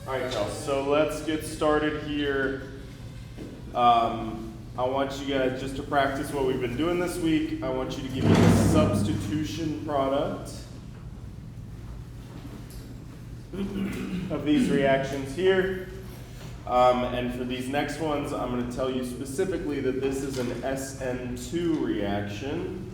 All right, y'all, so let's get started here. I want you guys just to practice what we've been doing this week. I want you to give me the substitution product of these reactions here. And for these next ones, I'm going to tell you specifically that this is an SN2 reaction.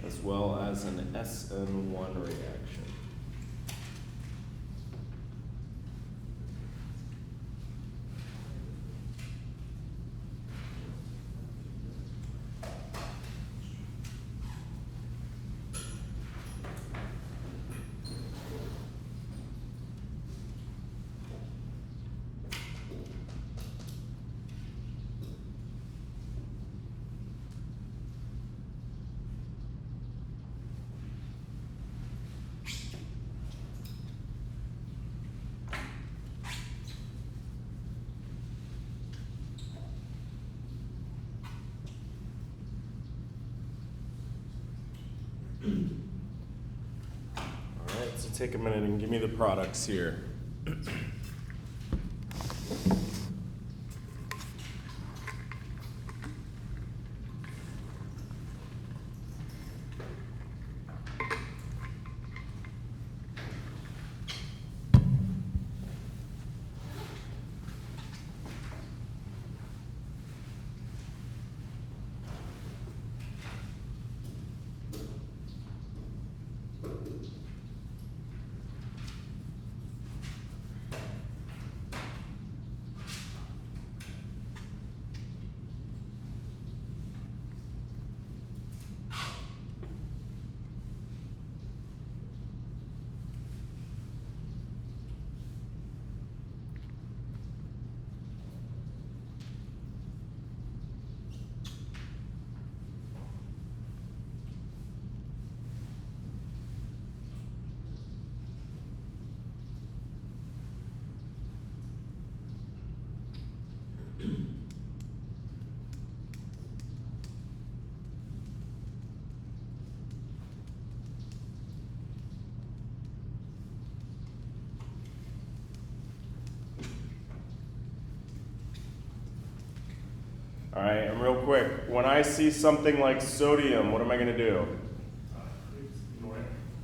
As well as an SN1 reaction. All right, so take a minute and give me the products here. All right, and real quick, when I see something like sodium, what am I going to do?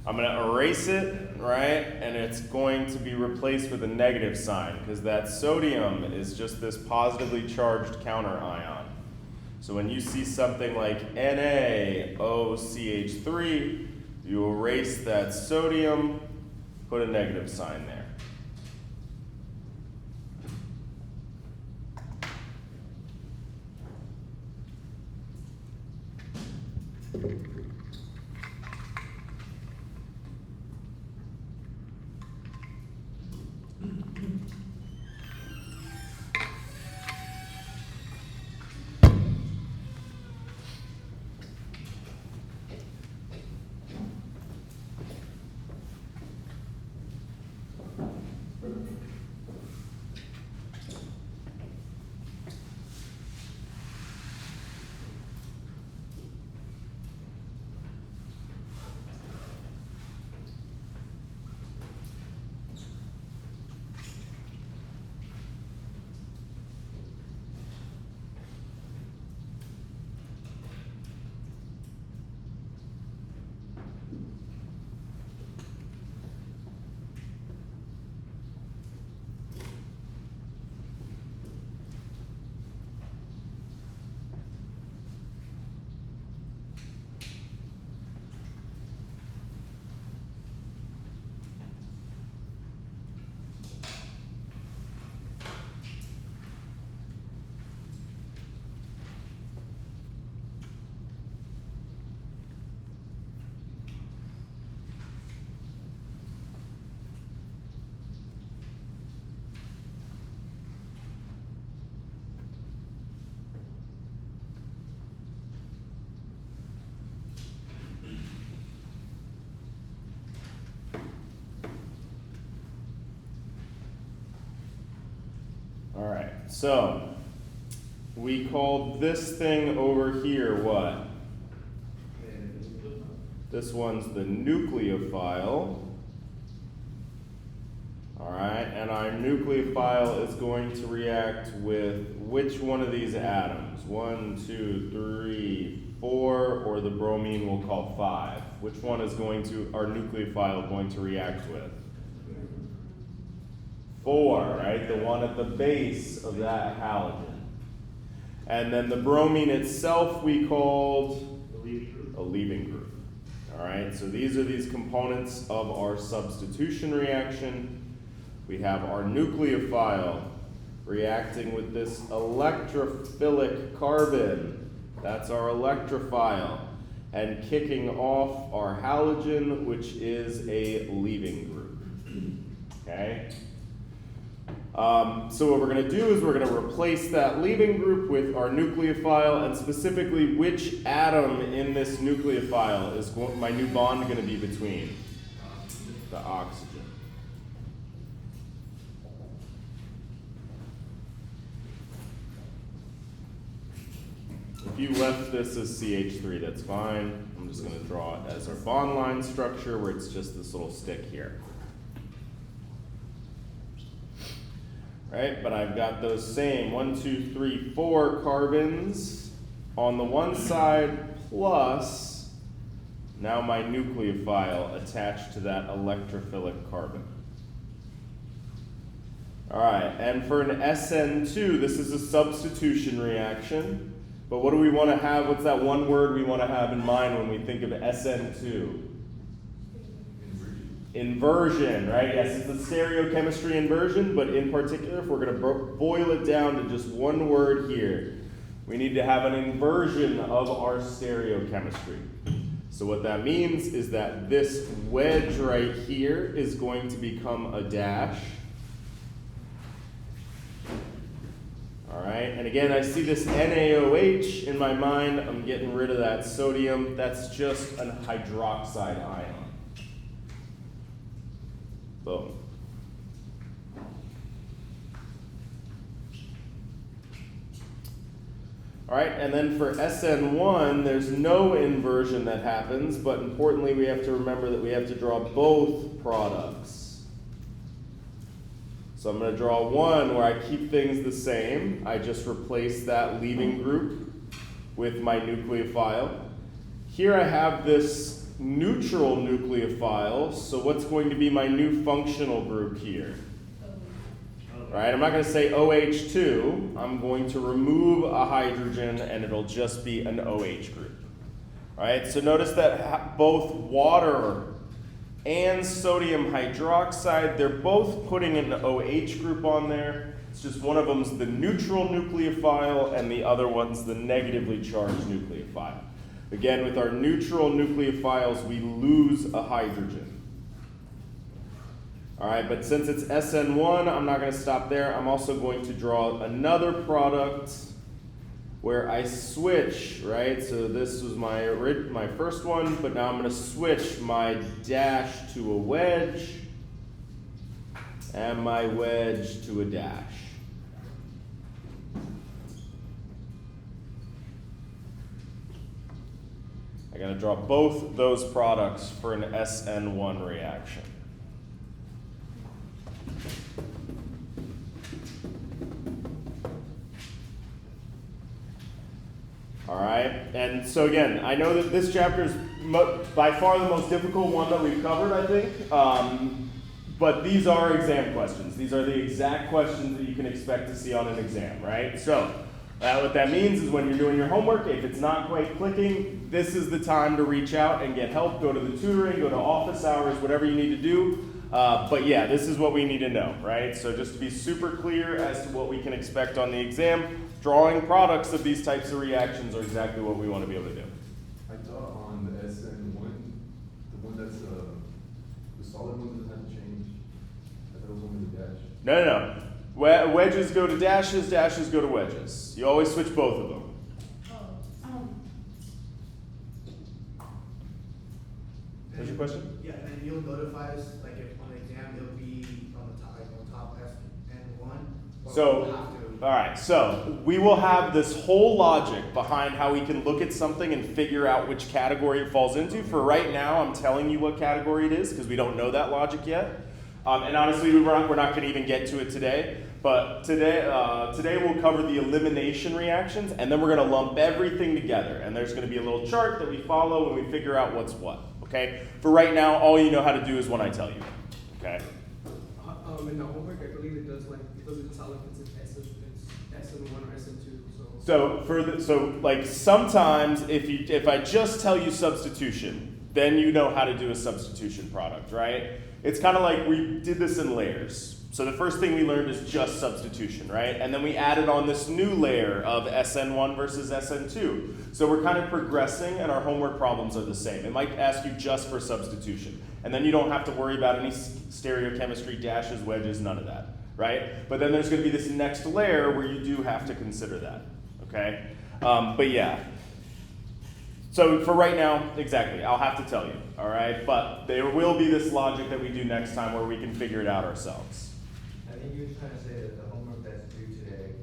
I'm going to erase it, right? And it's going to be replaced with a negative sign because that sodium is just this positively charged counter ion. So when you see something like NaOCH3, you erase that sodium, put a negative sign there. All right, so we called this thing over here what? This one's the nucleophile. All right, and our nucleophile is going to react with which one of these atoms? 1, 2, 3, 4, or the bromine we'll call 5. Which one is our nucleophile going to react with? 4, right? The one at the base of that halogen. And then the bromine itself we called a leaving group. All right, so these are these components of our substitution reaction. We have our nucleophile reacting with this electrophilic carbon. That's our electrophile. And kicking off our halogen, which is a leaving group. Okay? So what we're going to do is we're going to replace that leaving group with our nucleophile, and specifically which atom in this nucleophile is my new bond going to be between? The oxygen. If you left this as CH3, that's fine. I'm just going to draw it as our bond line structure where it's just this little stick here. Right, but I've got those same 1, 2, 3, 4 carbons on the one side plus now my nucleophile attached to that electrophilic carbon. All right, and for an SN2, this is a substitution reaction. But what do we want to have? What's that one word we want to have in mind when we think of SN2? Inversion, right? Yes, it's the stereochemistry inversion, but in particular, if we're going to boil it down to just one word here, we need to have an inversion of our stereochemistry. So what that means is that this wedge right here is going to become a dash. All right, and again, I see this NaOH in my mind. I'm getting rid of that sodium. That's just a hydroxide ion. Boom. All right, and then for SN1, there's no inversion that happens, but importantly, we have to remember that we have to draw both products. So I'm going to draw one where I keep things the same. I just replace that leaving group with my nucleophile. Here I have this neutral nucleophile, so what's going to be my new functional group here? Right, I'm not going to say OH2. I'm going to remove a hydrogen and it'll just be an OH group. All right, so notice that both water and sodium hydroxide, they're both putting an OH group on there. It's just one of them's the neutral nucleophile and the other one's the negatively charged nucleophile. Again, with our neutral nucleophiles, we lose a hydrogen. All right, but since it's SN1, I'm not going to stop there. I'm also going to draw another product where I switch, right? So this was my first one, but now I'm going to switch my dash to a wedge and my wedge to a dash. I got to draw both those products for an SN1 reaction. All right, and so again, I know that this chapter is by far the most difficult one that we've covered, I think, but these are exam questions. These are the exact questions that you can expect to see on an exam, right? So what that means is when you're doing your homework, if it's not quite clicking, this is the time to reach out and get help. Go to the tutoring, go to office hours, whatever you need to do. But yeah, this is what we need to know, right? So just to be super clear as to what we can expect on the exam, drawing products of these types of reactions are exactly what we want to be able to do. I thought on the SN1, the one that's the solid one doesn't have to change. I thought it was only the dash. No. Wedges go to dashes, dashes go to wedges. You always switch both of them. What's your question? Yeah, and you'll notify us, like if on the exam it'll be on the top, like on top SN1. we'll So, have to. all right, so we will have this whole logic behind how we can look at something and figure out which category it falls into. For right now, I'm telling you what category it is because we don't know that logic yet. And honestly, we're not going to even get to it today. But today we'll cover the elimination reactions, and then we're going to lump everything together. And there's going to be a little chart that we follow when we figure out what's what. Okay? For right now, all you know how to do is when I tell you. Okay? In the homework, I believe it doesn't tell if it's SN1 or SN2. So like sometimes if I just tell you substitution, then you know how to do a substitution product, right? It's kind of like we did this in layers. So the first thing we learned is just substitution, right? And then we added on this new layer of SN1 versus SN2. So we're kind of progressing, and our homework problems are the same. It might ask you just for substitution. And then you don't have to worry about any stereochemistry, dashes, wedges, none of that, right? But then there's going to be this next layer where you do have to consider that, okay? But yeah. So for right now, exactly, I'll have to tell you, all right? But there will be this logic that we do next time where we can figure it out ourselves. I think you're trying to say that the homework that's due today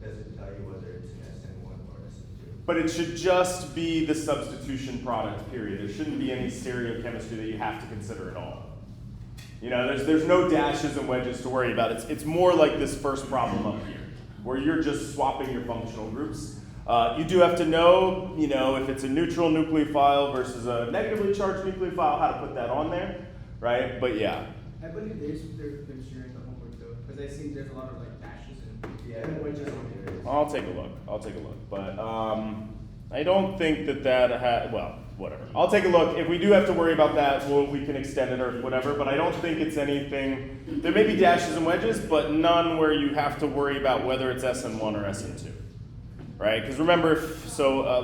doesn't tell you whether it's an SN1 or SN2. But it should just be the substitution product, period. There shouldn't be any stereochemistry that you have to consider at all. You know, there's no dashes and wedges to worry about. It's more like this first problem up here, where you're just swapping your functional groups. You do have to know, if it's a neutral nucleophile versus a negatively charged nucleophile, how to put that on there, right? But yeah. I believe they've been sharing the homework though, because I've seen there's a lot of like dashes and wedges on there. I'll take a look. But I don't think well, whatever. I'll take a look. If we do have to worry about that, we can extend it or whatever, but I don't think it's anything. There may be dashes and wedges, but none where you have to worry about whether it's SN1 or SN2. Right? Because remember,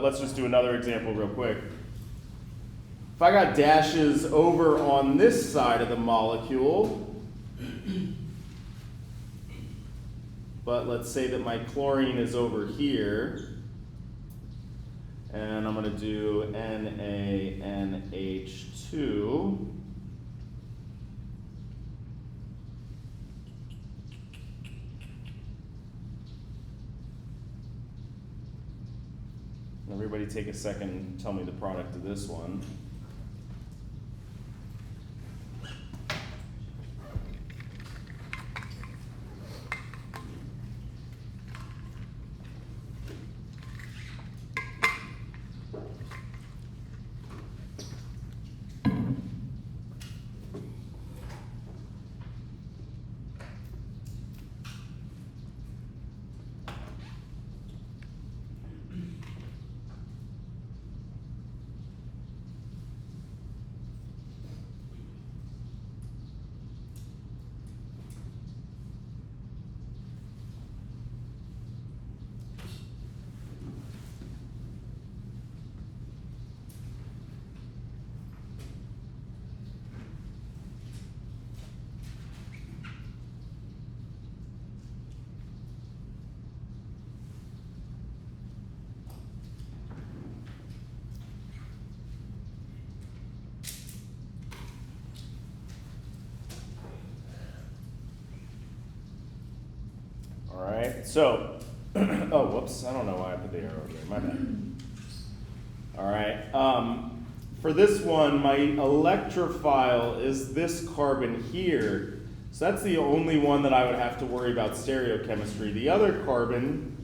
let's just do another example real quick. If I got dashes over on this side of the molecule, but let's say that my chlorine is over here, and I'm going to do NaNH2. Everybody take a second and tell me the product of this one. All right, so, oh, whoops, I don't know why I put the arrow there, my bad. All right, for this one, my electrophile is this carbon here. So that's the only one that I would have to worry about stereochemistry. The other carbon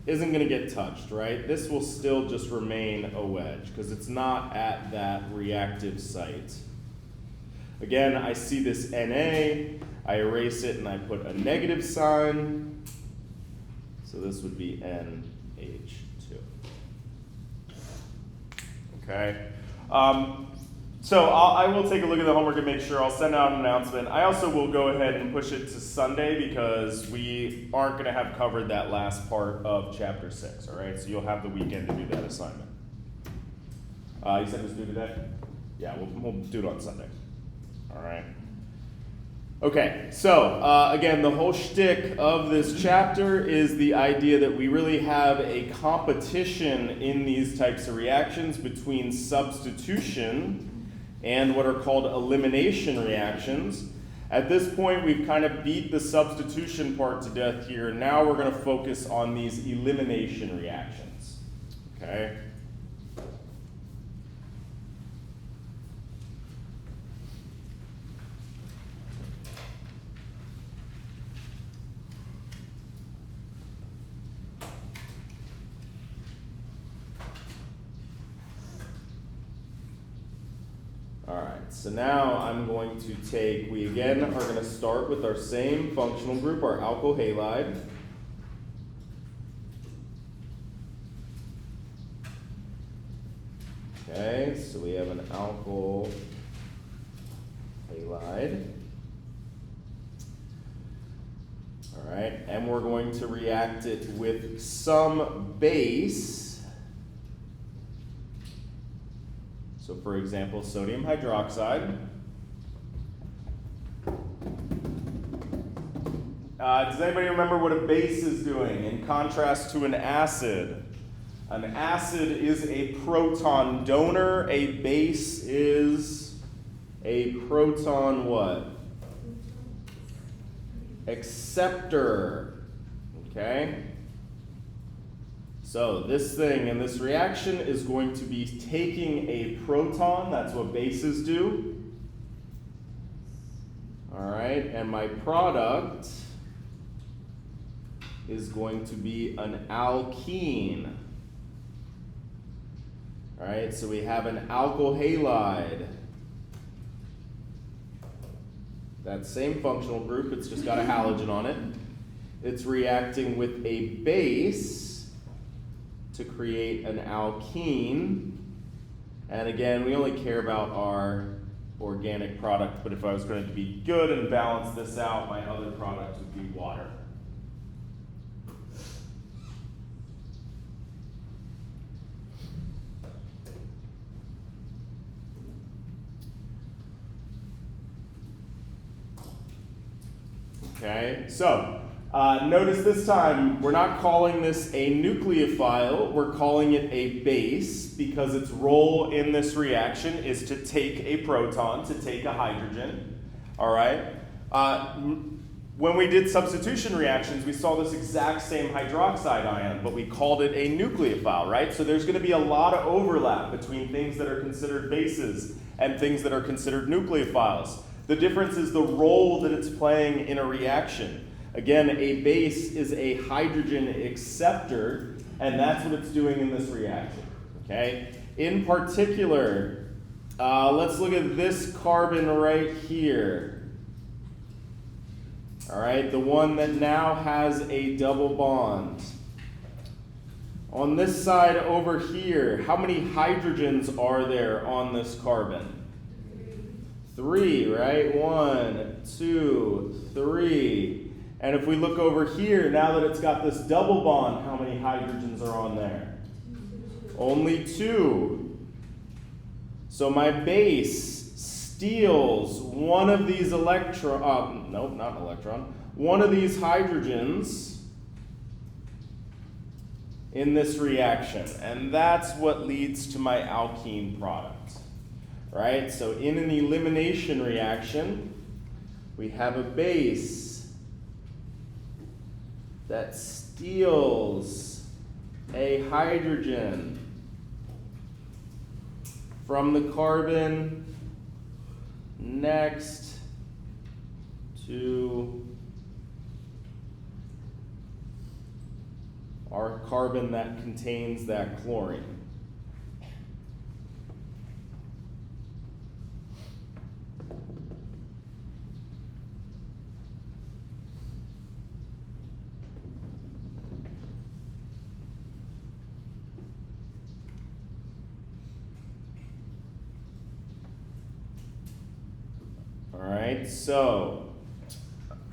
isn't going to get touched, right? This will still just remain a wedge because it's not at that reactive site. Again, I see this Na, I erase it and I put a negative sign. So this would be NH2. Okay. So I will take a look at the homework and make sure. I'll send out an announcement. I also will go ahead and push it to Sunday because we aren't going to have covered that last part of Chapter 6, all right? So you'll have the weekend to do that assignment. You said it was due today? Yeah, we'll do it on Sunday. All right. Okay, so again, the whole shtick of this chapter is the idea that we really have a competition in these types of reactions between substitution and what are called elimination reactions. At this point, we've kind of beat the substitution part to death here. Now we're going to focus on these elimination reactions. Okay? So now I'm going to take, we again are going to start with our same functional group, our alkyl halide. Okay, so we have an alkyl halide. All right, and we're going to react it with some base. So for example, sodium hydroxide. Does anybody remember what a base is doing in contrast to an acid? An acid is a proton donor. A base is a proton what? Acceptor. Okay? So this thing in this reaction is going to be taking a proton. That's what bases do. All right, and my product is going to be an alkene. All right, so we have an alkyl halide. That same functional group, it's just got a halogen on it. It's reacting with a base to create an alkene. And again, we only care about our organic product, but if I was going to be good and balance this out, my other product would be water. Okay, so notice this time we're not calling this a nucleophile, we're calling it a base because its role in this reaction is to take a proton, to take a hydrogen. All right? When we did substitution reactions, we saw this exact same hydroxide ion, but we called it a nucleophile, right? So there's going to be a lot of overlap between things that are considered bases and things that are considered nucleophiles. The difference is the role that it's playing in a reaction. Again, a base is a hydrogen acceptor, and that's what it's doing in this reaction, okay? In particular, let's look at this carbon right here. All right, the one that now has a double bond. On this side over here, how many hydrogens are there on this carbon? 3, right? 1, 2, 3. And if we look over here, now that it's got this double bond, how many hydrogens are on there? Only 2. So my base steals one of these one of these hydrogens in this reaction. And that's what leads to my alkene product. Right? So in an elimination reaction, we have a base that steals a hydrogen from the carbon next to our carbon that contains that chlorine. So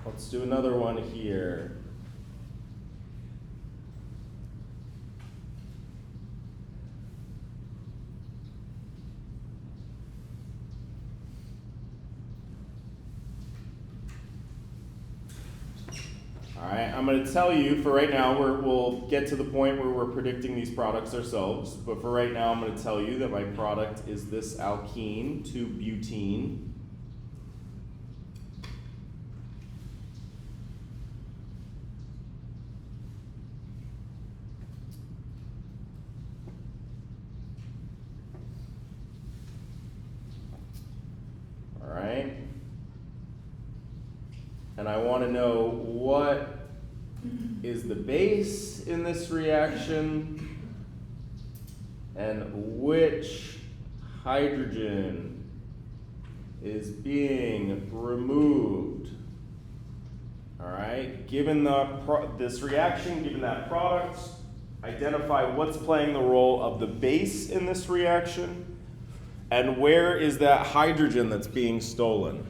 let's do another one here. All right, I'm going to tell you for right now, we'll get to the point where we're predicting these products ourselves, but for right now I'm going to tell you that my product is this alkene to butene. and I want to know what is the base in this reaction and which hydrogen is being removed. All right, given this reaction, given that product, identify what's playing the role of the base in this reaction and where is that hydrogen that's being stolen.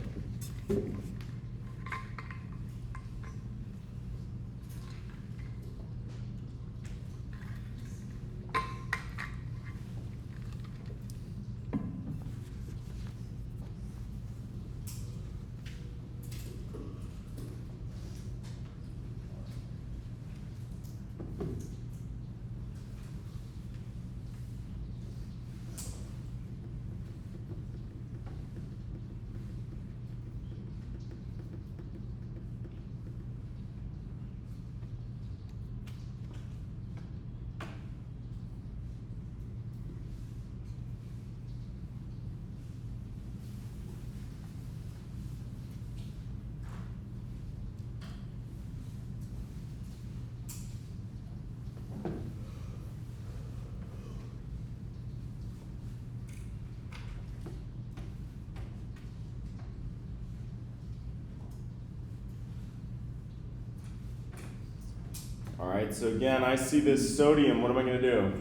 All right, so again, I see this sodium. What am I going to do?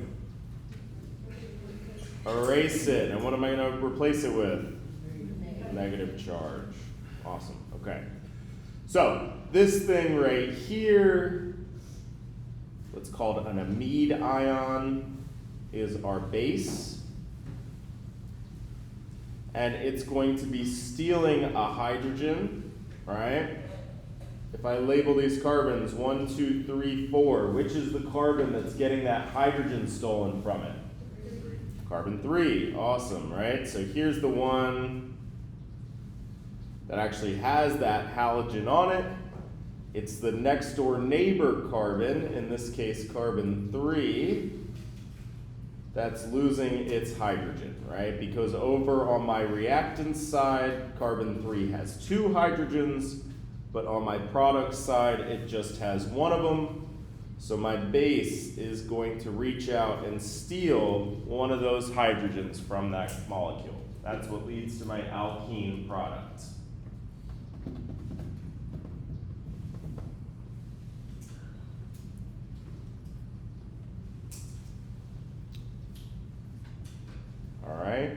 Erase it. And what am I going to replace it with? Negative charge. Awesome. Okay. So this thing right here, what's called an amide ion, is our base. And it's going to be stealing a hydrogen, right? If I label these carbons 1, 2, 3, 4, which is the carbon that's getting that hydrogen stolen from it? Carbon 3. Awesome, right? So here's the one that actually has that halogen on it. It's the next door neighbor carbon, in this case carbon 3, that's losing its hydrogen, right? Because over on my reactants side, carbon 3 has 2 hydrogens, but on my product side, it just has one of them. So my base is going to reach out and steal one of those hydrogens from that molecule. That's what leads to my alkene product. All right.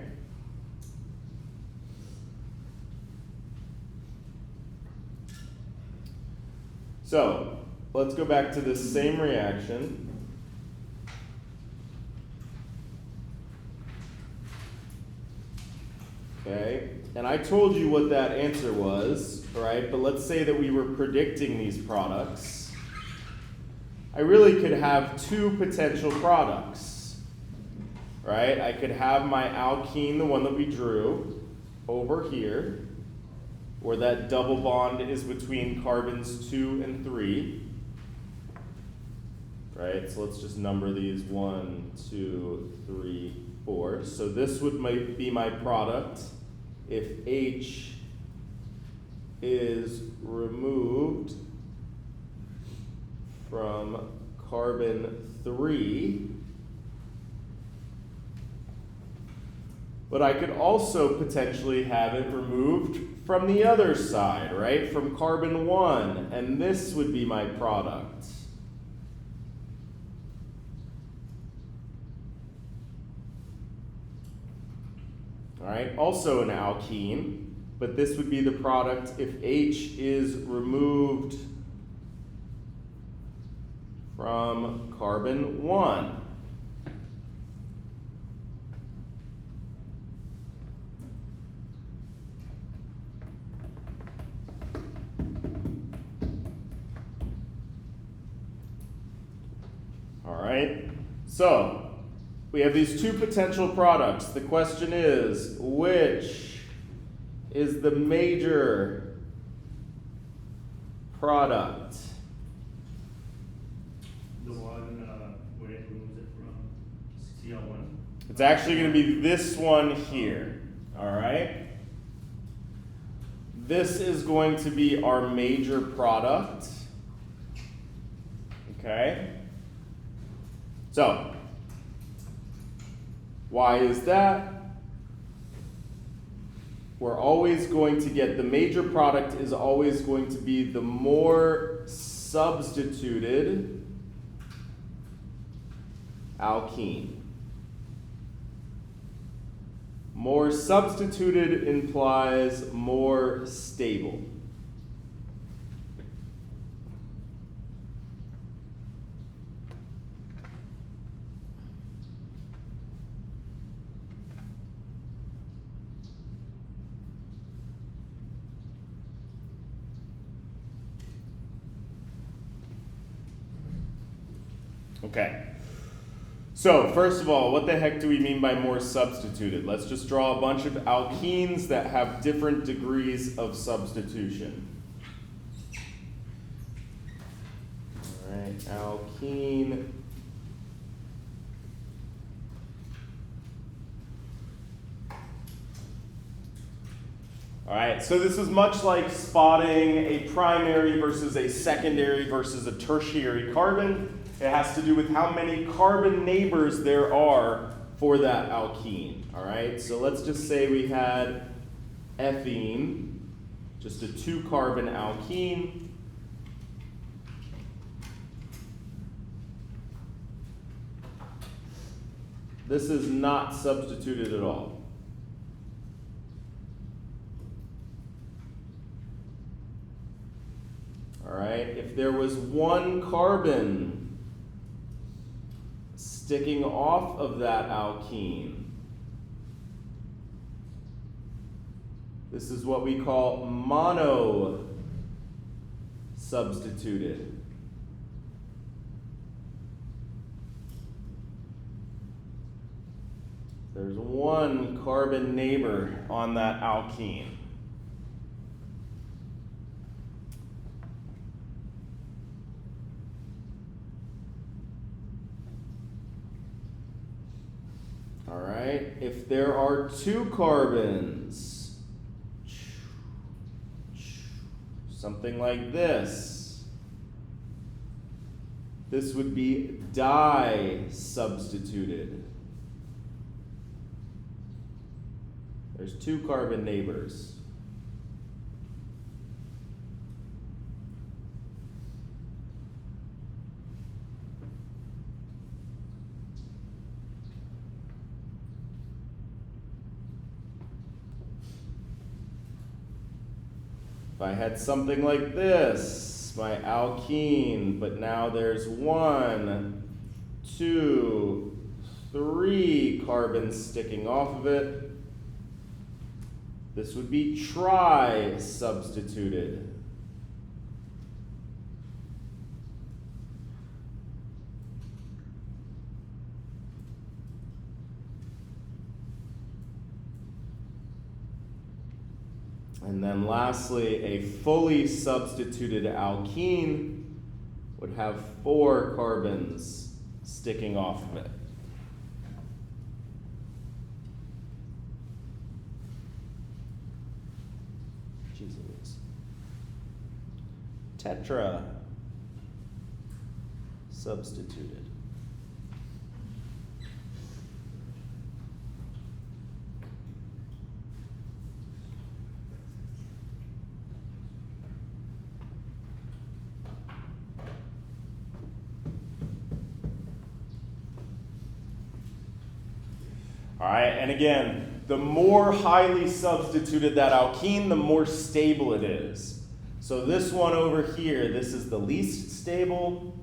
So let's go back to this same reaction. Okay, and I told you what that answer was, right? But let's say that we were predicting these products. I really could have 2 potential products, right? I could have my alkene, the one that we drew, over here, where that double bond is between carbons 2 and 3. Right, so let's just number these 1, 2, 3, 4. So this would be my product if H is removed from carbon 3. But I could also potentially have it removed from the other side, right? From carbon 1, and this would be my product. All right, also an alkene, but this would be the product if H is removed from carbon 1. All right, so we have these 2 potential products. The question is, which is the major product? The one where it removes it from CL1. It's actually going to be this one here, all right? this is going to be our major product. Okay? So, why is that? We're always going to get, the major product is always going to be the more substituted alkene. More substituted implies more stable. Okay. So, first of all, what the heck do we mean by more substituted? Let's just draw a bunch of alkenes that have different degrees of substitution. All right, alkene. All right, so this is much like spotting a primary versus a secondary versus a tertiary carbon. It has to do with how many carbon neighbors there are for that alkene. All right, so let's just say we had ethene, just a 2-carbon alkene. This is not substituted at all. All right, if there was 1 carbon sticking off of that alkene, this is what we call mono-substituted. There's 1 carbon neighbor on that alkene. All right, if there are 2 carbons, something like this, this would be di-substituted. There's 2 carbon neighbors. If I had something like this, my alkene, but now there's 1, 2, 3 carbons sticking off of it, this would be tri-substituted. And then lastly, a fully substituted alkene would have 4 carbons sticking off of it. Jeez Louise. Tetra substituted. All right, and again, the more highly substituted that alkene, the more stable it is. So this one over here, this is the least stable.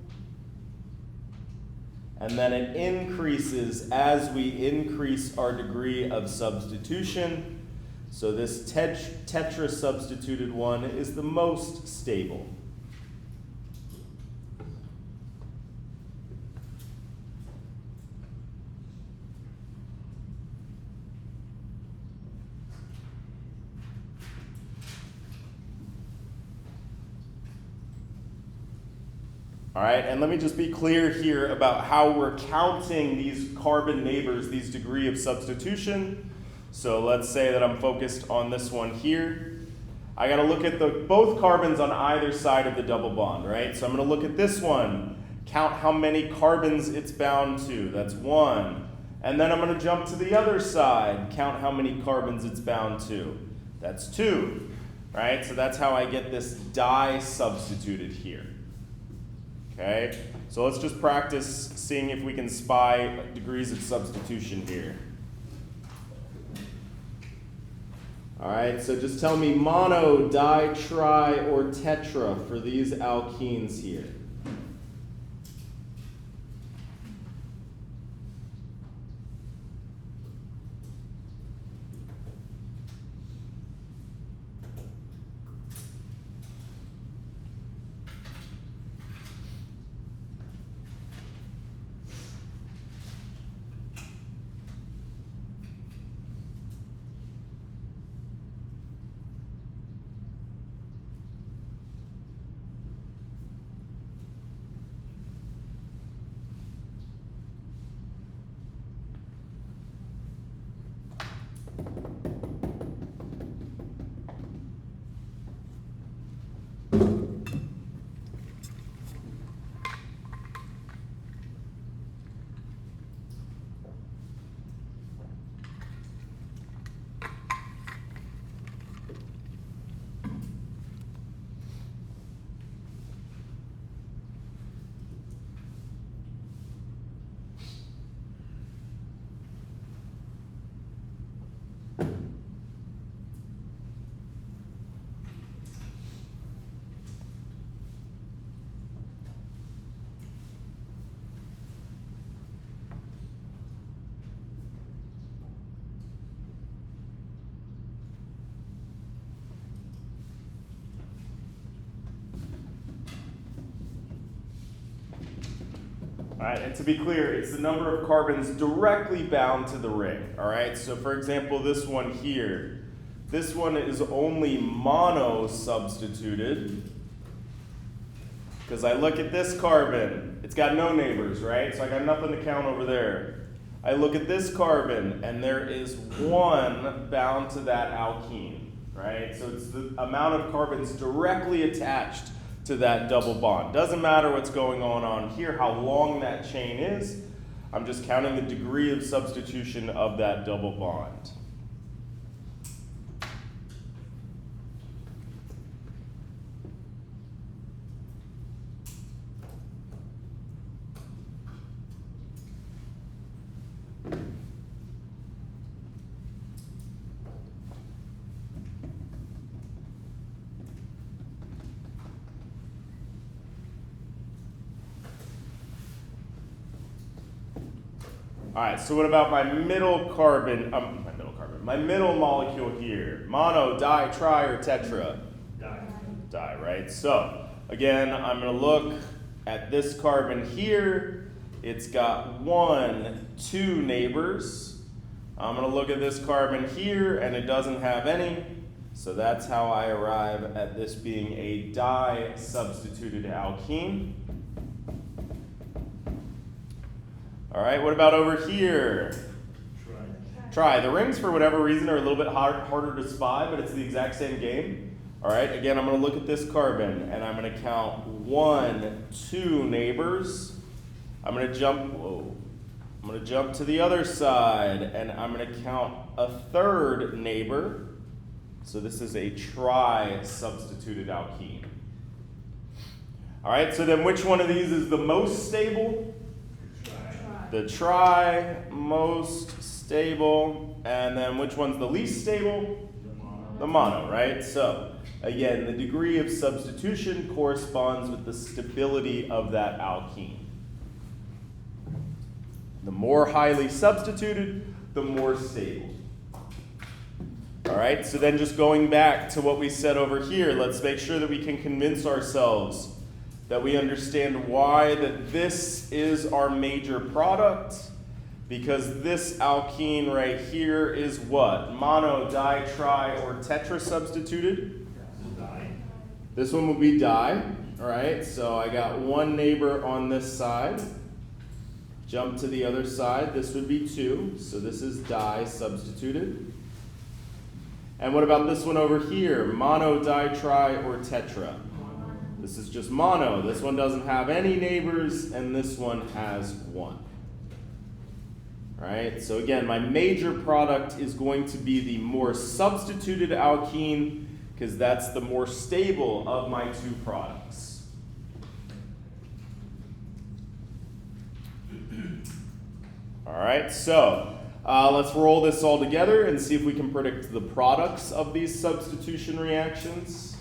And then it increases as we increase our degree of substitution. So this tetra substituted one is the most stable. All right, and let me just be clear here about how we're counting these carbon neighbors, these degree of substitution. So let's say that I'm focused on this one here. I got to look at both carbons on either side of the double bond, right? So I'm going to look at this one, count how many carbons it's bound to. That's 1. And then I'm going to jump to the other side, count how many carbons it's bound to. That's 2, right? So that's how I get this di substituted here. Okay? So let's just practice seeing if we can spy degrees of substitution here. All right, so just tell me mono, di, tri, or tetra for these alkenes here. All right, and to be clear, it's the number of carbons directly bound to the ring. All right, so for example, this one here, this one is only mono substituted because I look at this carbon, it's got no neighbors, right? So I got nothing to count over there. I look at this carbon, and there is 1 bound to that alkene, right? So it's the amount of carbons directly attached to that double bond. Doesn't matter what's going on here, how long that chain is. I'm just counting the degree of substitution of that double bond. All right, so what about my middle carbon, my middle molecule here? Mono, di, tri, or tetra? Die. Di, right? So, again, I'm gonna look at this carbon here. It's got 1, 2 neighbors. I'm gonna look at this carbon here, and it doesn't have any. So that's how I arrive at this being a di-substituted alkene. All right, what about over here? Try. The rings, for whatever reason, are a little bit harder to spy, but it's the exact same game. All right, again, I'm going to look at this carbon, and I'm going to count 1, 2 neighbors. I'm going to jump to the other side, and I'm going to count a 3rd neighbor. So this is a tri-substituted alkene. All right, so then which one of these is the most stable? The tri, most stable, and then which one's the least stable? The mono, right? So again, the degree of substitution corresponds with the stability of that alkene. The more highly substituted, the more stable. All right, so then just going back to what we said over here, let's make sure that we can convince ourselves that we understand why that this is our major product, because this alkene right here is what? Mono, di, tri, or tetra substituted? Die. This one would be di, all right? So I got 1 neighbor on this side. Jump to the other side, this would be 2, so this is di substituted. And what about this one over here? Mono, di, tri, or tetra? This is just mono. This one doesn't have any neighbors, and this one has one. All right, so again, my major product is going to be the more substituted alkene, because that's the more stable of my two products. All right, so let's roll this all together and see if we can predict the products of these substitution reactions.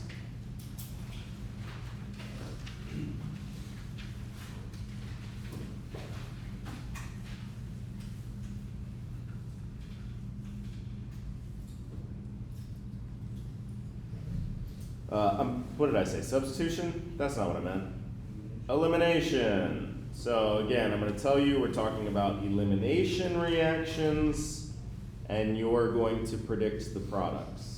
What did I say? Substitution? That's not what I meant. Elimination. So again, I'm going to tell you we're talking about elimination reactions, and you're going to predict the products.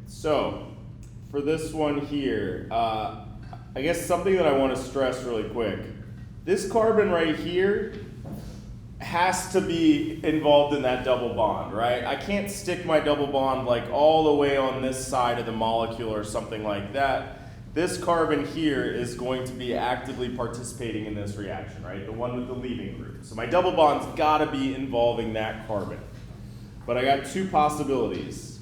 So for this one here, I guess something that I want to stress really quick. This carbon right here has to be involved in that double bond, right? I can't stick my double bond like all the way on this side of the molecule or something like that. This carbon here is going to be actively participating in this reaction, right? The one with the leaving group. So my double bond's gotta be involving that carbon. But I got two possibilities.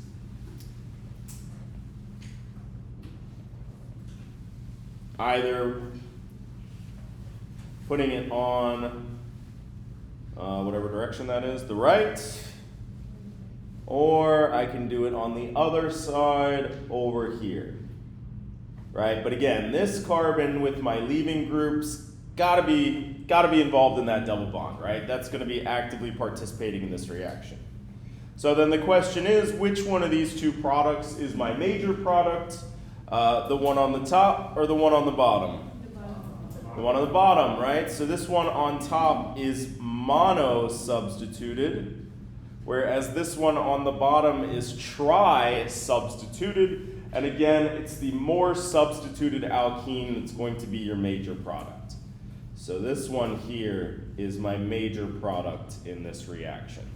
Either putting it on whatever direction that is, the right, or I can do it on the other side over here, right? But again, this carbon with my leaving groups gotta be involved in that double bond, right? That's gonna be actively participating in this reaction. So then the question is, which one of these two products is my major product? The one on the top or the one on the bottom? The one on the bottom, right? So this one on top is mono substituted. whereas this one on the bottom is tri-substituted. And again, it's the more substituted alkene that's going to be your major product. So this one here is my major product in this reaction.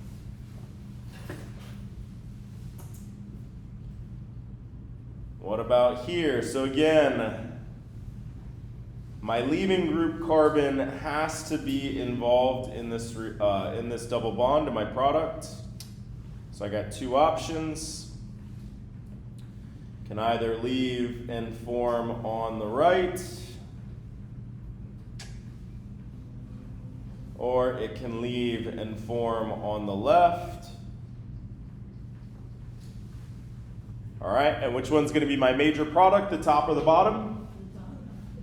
What about here? So again, my leaving group carbon has to be involved in this double bond to my product. So I got two options. Can either leave and form on the right, or it can leave and form on the left. All right, and which one's going to be my major product, the top or the bottom?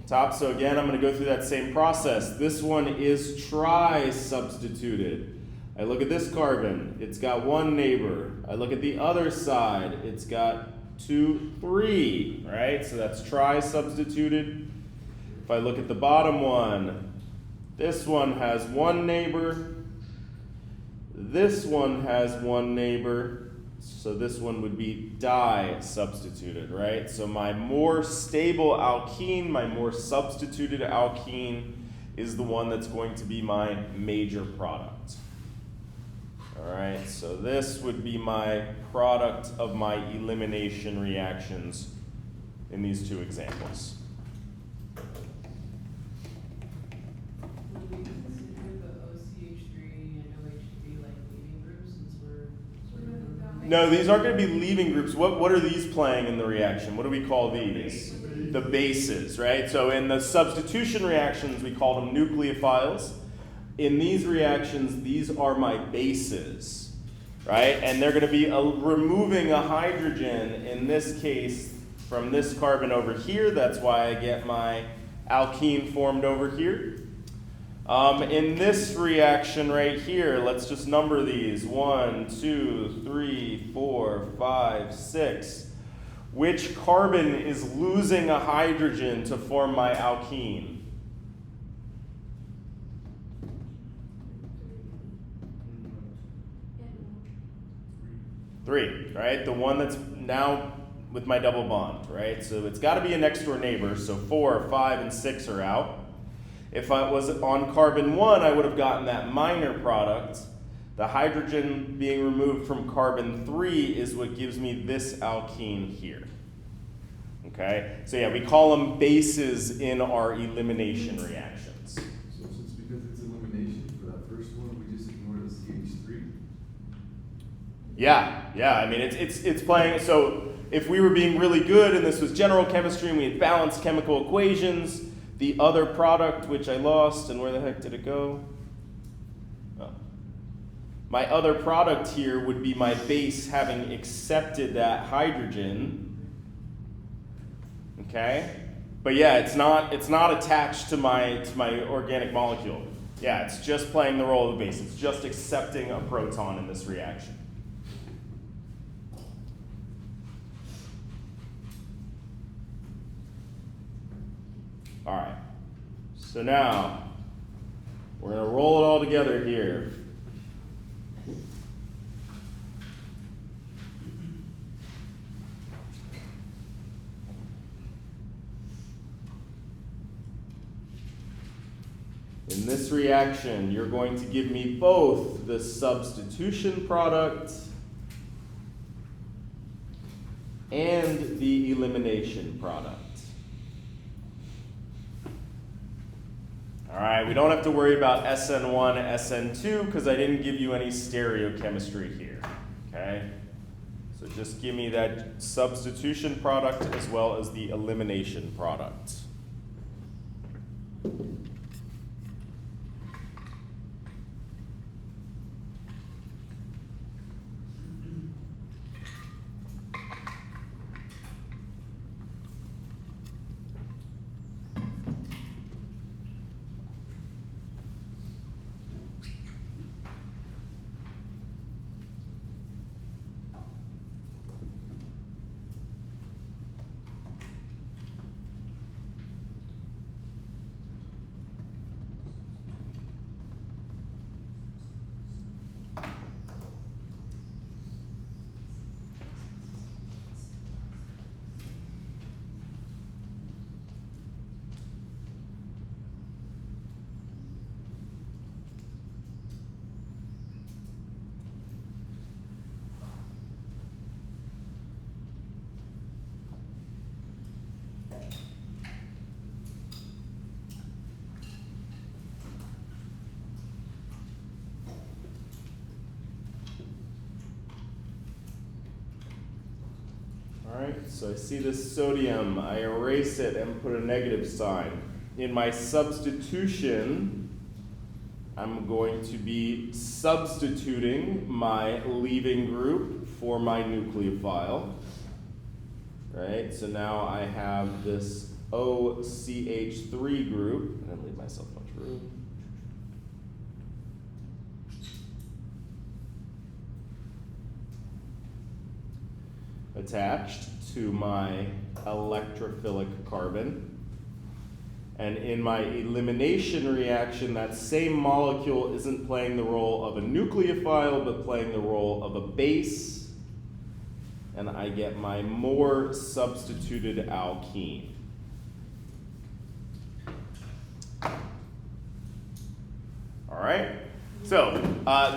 Top. So again, I'm going to go through that same process. This one is tri-substituted. I look at this carbon, it's got one neighbor. I look at the other side, it's got 2, 3, right? So that's tri-substituted. If I look at the bottom one, this one has one neighbor. This one has one neighbor. So this one would be di-substituted, right? So my more stable alkene, my more substituted alkene is the one that's going to be my major product. All right, so this would be my product of my elimination reactions in these two examples. Would we consider the OCH3 and OH to be like leaving groups since we're sort of No, these aren't going to be leaving groups. What are these playing in the reaction? What do we call these? The bases, right? So in the substitution reactions, we call them nucleophiles. In these reactions, these are my bases, right? And they're going to be removing a hydrogen, in this case, from this carbon over here. That's why I get my alkene formed over here. In this reaction right here, let's just number these. 1, 2, 3, 4, 5, 6. Which carbon is losing a hydrogen to form my alkene? 3, right? The one that's now with my double bond, right? So it's got to be a next door neighbor. So 4, 5, and 6 are out. If I was on carbon 1, I would have gotten that minor product. The hydrogen being removed from carbon 3 is what gives me this alkene here. Okay? So yeah, we call them bases in our elimination reactions. So since because it's elimination for that first one, we just ignore the CH3? Yeah. I mean, it's playing. So if we were being really good and this was general chemistry and we had balanced chemical equations, the other product, which I lost, and where the heck did it go? Oh. My other product here would be my base having accepted that hydrogen. Okay? But yeah, it's not attached to my organic molecule. Yeah, it's just playing the role of the base. It's just accepting a proton in this reaction. All right, so now we're going to roll it all together here. In this reaction, you're going to give me both the substitution product and the elimination product. All right, we don't have to worry about SN1, SN2, because I didn't give you any stereochemistry here, okay? So just give me that substitution product as well as the elimination product. Alright, so I see this sodium, I erase it and put a negative sign. In my substitution, I'm going to be substituting my leaving group for my nucleophile. Right, so now I have this OCH3 group. I didn't leave myself much room. Attached to my electrophilic carbon. And in my elimination reaction, that same molecule isn't playing the role of a nucleophile, but playing the role of a base. And I get my more substituted alkene. All right. So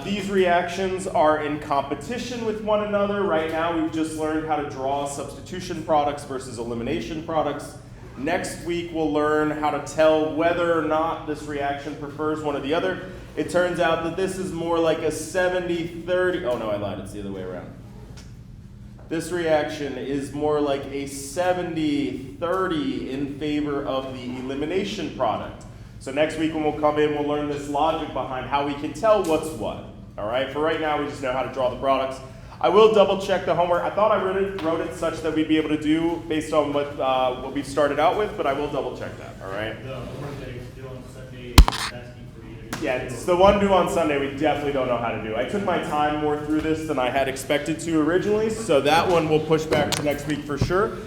these reactions are in competition with one another. Right now, we've just learned how to draw substitution products versus elimination products. Next week, we'll learn how to tell whether or not this reaction prefers one or the other. It turns out that this is more like a 70-30. Oh, no, I lied. It's the other way around. This reaction is more like a 70-30 in favor of the elimination product. So next week when we'll come in, we'll learn this logic behind how we can tell what's what. All right, for right now, we just know how to draw the products. I will double check the homework. I thought I wrote it such that we'd be able to do based on what we started out with, but I will double check that, all right? The homework that you do on Sunday, asking for either. Yeah, it's the one due on Sunday we definitely don't know how to do. I took my time more through this than I had expected to originally, so that one we'll push back to next week for sure.